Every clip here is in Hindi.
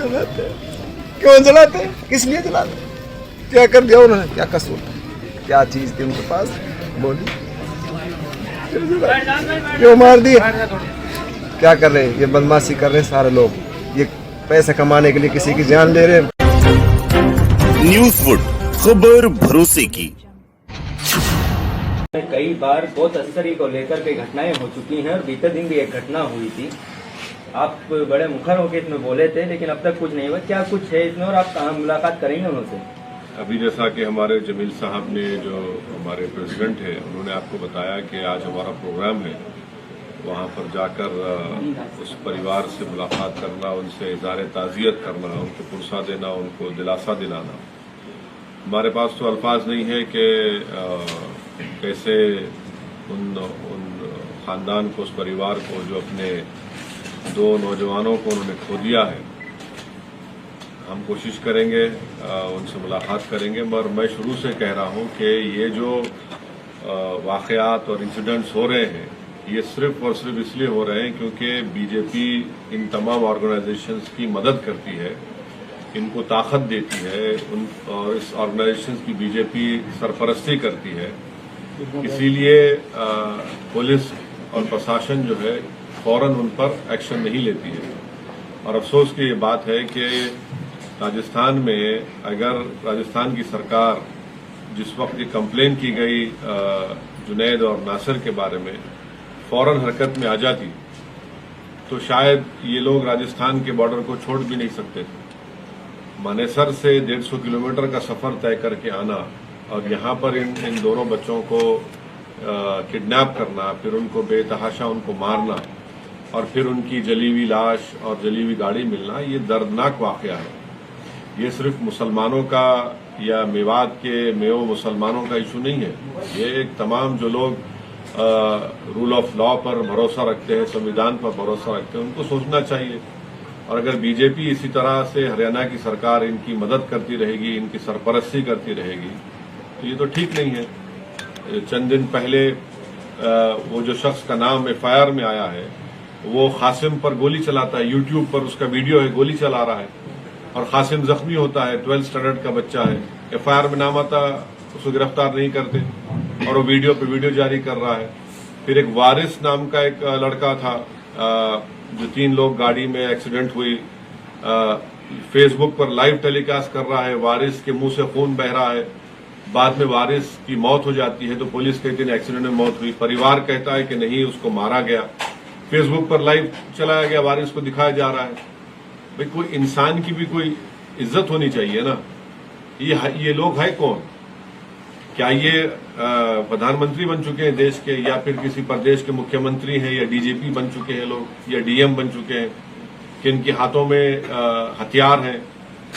जलाते क्यों जलाते, किस लिए जलाते, क्या कर दिया उन्होंने, क्या कसूर, क्या चीज थी उनके पास, बोली क्यों मार दिया, क्या कर रहे हैं ये, बदमाशी कर रहे हैं सारे लोग, ये पैसे कमाने के लिए किसी की जान ले रहे हैं। न्यूज़वुड, खबर भरोसे की। कई बार बहुत तस्करी को लेकर के घटनाएं हो चुकी हैं और बीते दिन भी एक घटना हुई थी। आप बड़े मुखर होकर इसमें बोले थे, लेकिन अब तक कुछ नहीं हुआ, क्या कुछ है इसमें और आप कहाँ मुलाकात करेंगे उनसे? अभी जैसा कि हमारे जमील साहब ने, जो हमारे प्रेसिडेंट हैं, उन्होंने आपको बताया कि आज हमारा प्रोग्राम है, वहाँ पर जाकर उस परिवार से मुलाकात करना, उनसे इज़हार ताज़ियत करना, उनको पुरसा देना, उनको दिलासा दिलाना। हमारे पास तो अल्फाज नहीं है कि कैसे उन खानदान को, उस परिवार को, जो अपने दो नौजवानों को उन्होंने खो दिया है, हम कोशिश करेंगे उनसे मुलाकात करेंगे। मगर मैं शुरू से कह रहा हूं कि ये जो वाक़यात और इंसिडेंट्स हो रहे हैं, ये सिर्फ और सिर्फ इसलिए हो रहे हैं क्योंकि बीजेपी इन तमाम ऑर्गेनाइजेशंस की मदद करती है, इनको ताकत देती है, और इस ऑर्गेनाइजेशंस की बीजेपी सरपरस्ती करती है। इसीलिए पुलिस और प्रशासन जो है फौरन उन पर एक्शन नहीं लेती है। और अफसोस की ये बात है कि राजस्थान में अगर राजस्थान की सरकार जिस वक्त ये कंप्लेन की गई जुनैद और नासिर के बारे में फौरन हरकत में आ जाती, तो शायद ये लोग राजस्थान के बॉर्डर को छोड़ भी नहीं सकते थे। मानेसर से 150 किलोमीटर का सफर तय करके आना और यहाँ पर इन दोनों बच्चों को किडनैप करना, फिर उनको बेतहाशा उनको मारना और फिर उनकी जली हुई लाश और जली हुई गाड़ी मिलना, ये दर्दनाक वाकया है। ये सिर्फ मुसलमानों का या मेवात के मेव मुसलमानों का इशू नहीं है, ये एक तमाम जो लोग रूल ऑफ लॉ पर भरोसा रखते हैं, संविधान पर भरोसा रखते हैं, उनको सोचना चाहिए। और अगर बीजेपी इसी तरह से हरियाणा की सरकार इनकी मदद करती रहेगी, इनकी सरपरस्ती करती रहेगी, तो ये तो ठीक नहीं है। चंद दिन पहले वो जो शख्स का नाम एफआईआर में आया है, वो कासिम पर गोली चलाता है, यूट्यूब पर उसका वीडियो है, गोली चला रहा है और कासिम जख्मी होता है, 12th स्टैंडर्ड का बच्चा है, एफआईआर में नाम आता, उसको गिरफ्तार नहीं करते और वो वीडियो पे वीडियो जारी कर रहा है। फिर एक वारिस नाम का एक लड़का था, जो 3 लोग गाड़ी में एक्सीडेंट हुई, फेसबुक पर लाइव टेलीकास्ट कर रहा है, वारिस के मुंह से खून बह रहा है, बाद में वारिस की मौत हो जाती है तो पुलिस कहती है एक्सीडेंट में मौत हुई, परिवार कहता है कि नहीं उसको मारा गया, फेसबुक पर लाइव चलाया गया, वारिस को दिखाया जा रहा है। भाई कोई इंसान की भी कोई इज्जत होनी चाहिए ना। ये लोग है कौन? क्या ये प्रधानमंत्री बन चुके हैं देश के, या फिर किसी प्रदेश के मुख्यमंत्री हैं, या डीजीपी बन चुके हैं लोग, या डीएम बन चुके हैं कि इनके हाथों में हथियार हैं,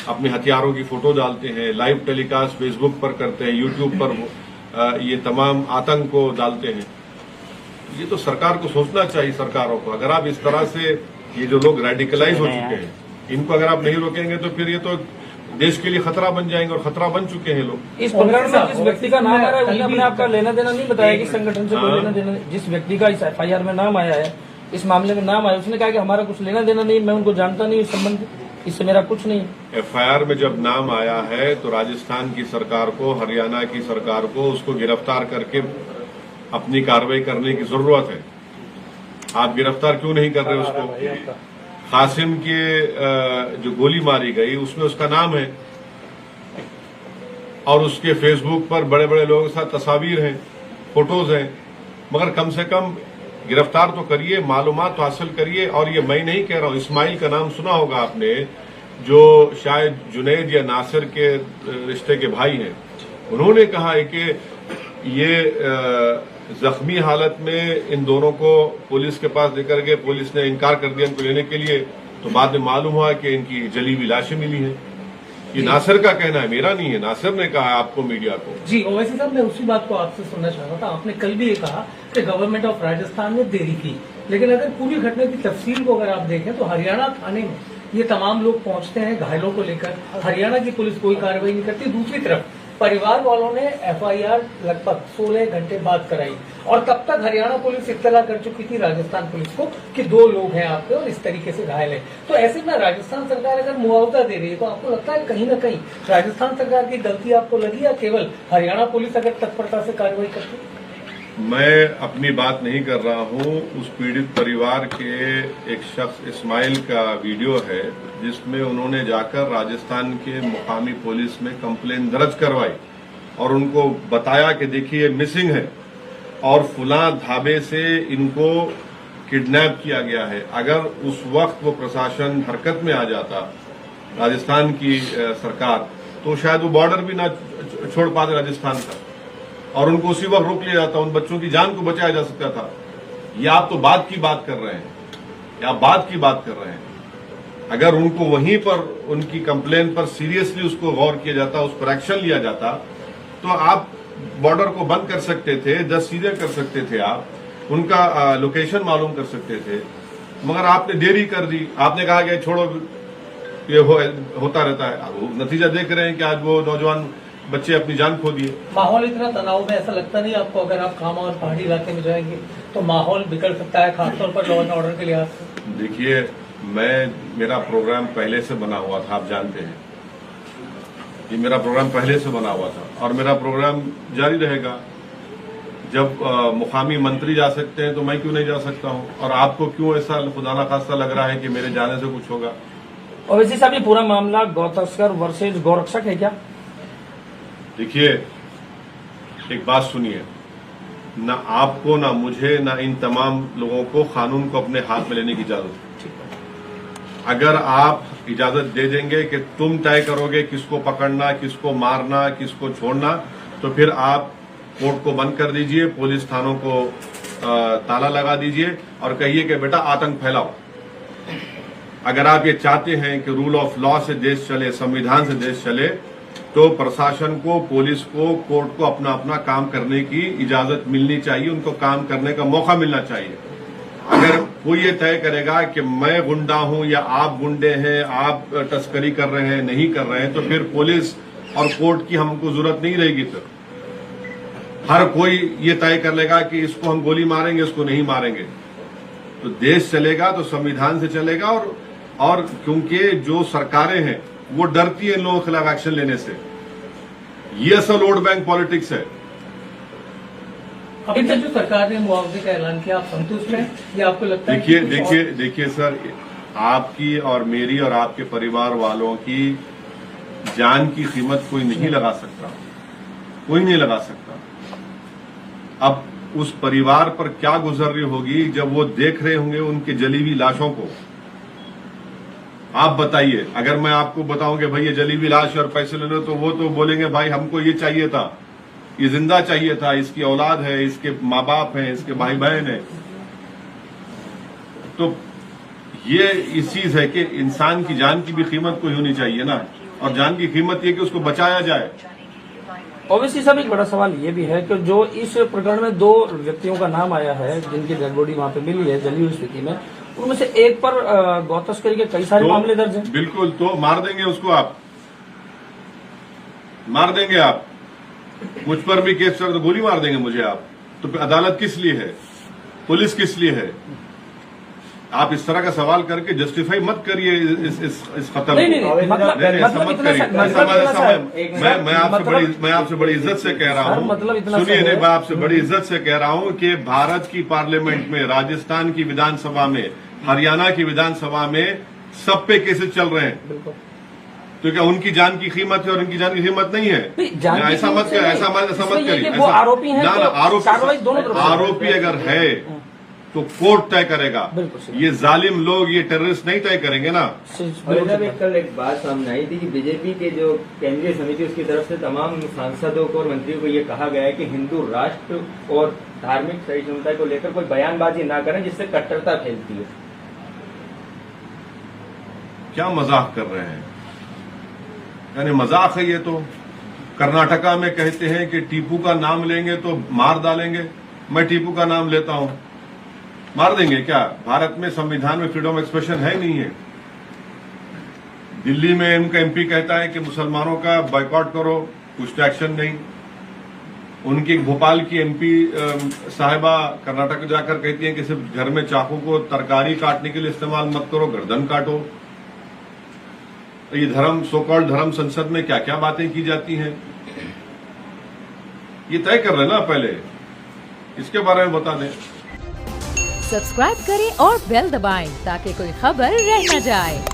अपने हथियारों की फोटो डालते हैं, लाइव टेलीकास्ट फेसबुक पर करते हैं, यूट्यूब पर ये तमाम आतंक को डालते हैं। ये तो सरकार को सोचना चाहिए, सरकारों को। अगर आप इस तरह से ये जो लोग रेडिकलाइज हो चुके हैं, इनको अगर आप नहीं रोकेंगे तो फिर ये तो देश के लिए खतरा बन जाएंगे, और खतरा बन चुके हैं लोग। इस प्रकरण में जिस व्यक्ति का नाम आ रहा है उसने अपने आप का लेना देना नहीं बताया कि संगठन से कोई लेना देना। जिस व्यक्ति का इस एफआईआर में नाम आया है, इस मामले में नाम आया, उसने कहा कि हमारा कुछ लेना देना नहीं, मैं उनको जानता नहीं, इस संबंध इससे मेरा कुछ नहीं। एफआईआर में जब नाम आया है तो राजस्थान की सरकार को, हरियाणा की सरकार को उसको गिरफ्तार करके अपनी कार्रवाई करने की जरूरत है। आप गिरफ्तार क्यों नहीं कर रहे उसको? कासिम के जो गोली मारी गई उसमें उसका नाम है और उसके फेसबुक पर बड़े बड़े लोगों के साथ तस्वीर हैं, फोटोज हैं, मगर कम से कम गिरफ्तार तो करिए, मालूमात तो हासिल करिए। और ये मैं नहीं कह रहा हूं, इस्माइल का नाम सुना होगा आपने, जो शायद जुनैद या नासिर के रिश्ते के भाई हैं। उन्होंने कहा है कि ये जख्मी हालत में इन दोनों को पुलिस के पास लेकर गए, पुलिस ने इनकार कर दिया इनको लेने के लिए, तो बाद में मालूम हुआ कि इनकी जली हुई लाशें मिली हैं। ये नासिर का कहना है, मेरा नहीं है, नासिर ने कहा है आपको, मीडिया को। जी ओवैसी साहब, मैं उसी बात को आपसे सुनना चाह रहा था। आपने कल भी ये कहा कि गवर्नमेंट ऑफ राजस्थान ने देरी की, लेकिन अगर पूरी घटना की तफसील को अगर आप देखें तो हरियाणा थाने में ये तमाम लोग पहुंचते हैं घायलों को लेकर, हरियाणा की पुलिस कोई कार्रवाई नहीं करती। दूसरी तरफ परिवार वालों ने FIR लगभग 16 घंटे बाद कराई और तब तक हरियाणा पुलिस इत्तला कर चुकी थी राजस्थान पुलिस को कि 2 लोग हैं आपके और इस तरीके से घायल है। तो ऐसे में राजस्थान सरकार अगर मुआवजा दे रही है तो आपको लगता है कहीं ना कहीं राजस्थान सरकार की गलती आपको लगी या केवल हरियाणा पुलिस अगर तत्परता से कार्रवाई करती? मैं अपनी बात नहीं कर रहा हूं, उस पीड़ित परिवार के एक शख्स इस्माइल का वीडियो है जिसमें उन्होंने जाकर राजस्थान के मुकामी पुलिस में कंप्लेन दर्ज करवाई और उनको बताया कि देखिए मिसिंग है और फुला ढाबे से इनको किडनैप किया गया है। अगर उस वक्त वो प्रशासन हरकत में आ जाता राजस्थान की सरकार तो शायद वो बॉर्डर भी ना छोड़ पाते राजस्थान का और उनको उसी वक्त रोक लिया जाता, उन बच्चों की जान को बचाया जा सकता था। ये आप तो बाद की बात कर रहे हैं, या बाद की बात कर रहे हैं। अगर उनको वहीं पर उनकी कंप्लेन पर सीरियसली उसको गौर किया जाता, उस पर एक्शन लिया जाता तो आप बॉर्डर को बंद कर सकते थे, 10 चीजें कर सकते थे, आप उनका लोकेशन मालूम कर सकते थे, मगर आपने देरी कर दी। आपने कहा कि छोड़ो ये होता रहता है। अब नतीजा देख रहे हैं कि आज वो नौजवान बच्चे अपनी जान खो दिए। माहौल इतना तनाव में ऐसा लगता नहीं आपको अगर आप खामा और पहाड़ी इलाके में जाएंगे तो माहौल बिगड़ सकता है, खासतौर पर लॉ एंड ऑर्डर के लिहाज से? देखिए, मेरा प्रोग्राम पहले से बना हुआ था, आप जानते हैं ये मेरा प्रोग्राम पहले से बना हुआ था और मेरा प्रोग्राम जारी रहेगा। जब मुकामी मंत्री जा सकते हैं तो मैं क्यों नहीं जा सकता हूं? और आपको क्यों ऐसा खुदा ना खास्ता लग रहा है कि मेरे जाने से कुछ होगा? ओवैसी साहब, ये पूरा मामला गौतस्कर वर्सेज गौरक्षक है क्या? देखिए, एक बात सुनिए, ना आपको, ना मुझे, ना इन तमाम लोगों को कानून को अपने हाथ में लेने की इजाजत है। अगर आप इजाजत दे देंगे कि तुम तय करोगे किसको पकड़ना, किसको मारना, किसको छोड़ना, तो फिर आप कोर्ट को बंद कर दीजिए, पुलिस थानों को ताला लगा दीजिए और कहिए कि बेटा आतंक फैलाओ। अगर आप ये चाहते हैं कि रूल ऑफ लॉ से देश चले, संविधान से देश चले, तो प्रशासन को, पुलिस को, कोर्ट को अपना अपना काम करने की इजाजत मिलनी चाहिए, उनको काम करने का मौका मिलना चाहिए। अगर कोई ये तय करेगा कि मैं गुंडा हूं या आप गुंडे हैं, आप तस्करी कर रहे हैं, नहीं कर रहे हैं, तो फिर पुलिस और कोर्ट की हमको जरूरत नहीं रहेगी। फिर हर कोई ये तय कर लेगा कि इसको हम गोली मारेंगे, इसको नहीं मारेंगे। तो देश चलेगा तो संविधान से चलेगा और क्योंकि जो सरकारें हैं वो डरती है इन लोगों के खिलाफ एक्शन लेने से। ये असल वोट बैंक पॉलिटिक्स है। अभी तक जो सरकार ने मुआवजे का ऐलान किया, आप संतुष्ट हैं या आपको लगता है? देखिए सर, आपकी और मेरी और आपके परिवार वालों की जान की कीमत कोई नहीं लगा सकता, कोई नहीं लगा सकता। अब उस परिवार पर क्या गुजर रही होगी जब वो देख रहे होंगे उनके जली हुई लाशों को। आप बताइए, अगर मैं आपको बताऊं कि भाई ये जली हुई लाश और पैसे लेने, तो वो तो बोलेंगे भाई हमको ये चाहिए था, ये जिंदा चाहिए था, इसकी औलाद है, इसके माँ बाप हैं, इसके भाई बहन है। तो ये इस चीज है कि इंसान की जान की भी कीमत कोई होनी चाहिए ना, और जान की कीमत ये कि उसको बचाया जाए। ओवैसी साहब, एक बड़ा सवाल ये भी है कि जो इस प्रकरण में 2 व्यक्तियों का नाम आया है जिनकी डेड बॉडी वहां पे मिली है जली हुई स्थिति में, उनमें से एक पर गौतस्करी के कई सारे मामले दर्ज हैं। बिल्कुल, तो मार देंगे उसको, आप मार देंगे। आप मुझ पर भी केस चल तो गोली मार देंगे मुझे आप। तो अदालत किस लिए है, पुलिस किस लिए है? आप इस तरह का सवाल करके जस्टिफाई मत करिए इस खत्म। मैं आपसे बड़ी इज्जत से कह रहा हूँ, सुनिए, नहीं, मैं आपसे बड़ी इज्जत से कह रहा हूँ कि भारत की पार्लियामेंट में, राजस्थान की विधानसभा में, हरियाणा की विधानसभा में सब पे केसेस चल रहे हैं। तो क्या उनकी जान की कीमत है और इनकी जान की कीमत नहीं है? ऐसा मत करिए। आरोपी अगर है तो कोर्ट तय करेगा। ये जालिम लोग, ये टेररिस्ट नहीं तय करेंगे ना। कल एक बात सामने आई थी कि बीजेपी के जो केंद्रीय समिति, उसकी तरफ से तमाम सांसदों को और मंत्रियों को ये कहा गया है कि हिंदू राष्ट्र और धार्मिक सहिष्णुता को लेकर कोई बयानबाजी ना करें जिससे कट्टरता फैलती है। क्या मजाक कर रहे हैं? यानी मजाक है ये तो। कर्नाटका में कहते हैं कि टीपू का नाम लेंगे तो मार डालेंगे। मैं टीपू का नाम लेता हूं, मार देंगे क्या? भारत में संविधान में फ्रीडम ऑफ एक्सप्रेशन है नहीं है। दिल्ली में उनका MP कहता है कि मुसलमानों का बॉयकॉट करो, कुछ एक्शन नहीं। उनकी भोपाल की एमपी साहिबा कर्नाटक जाकर कहती हैं कि सिर्फ घर में चाकू को तरकारी काटने के लिए इस्तेमाल मत करो, गर्दन काटो। ये धर्म, सो कॉल्ड धर्म संसद में क्या क्या बातें की जाती हैं, ये तय कर रहे ना पहले, इसके बारे में बता दें। सब्सक्राइब करें और बेल दबाएं ताकि कोई खबर रह न जाए।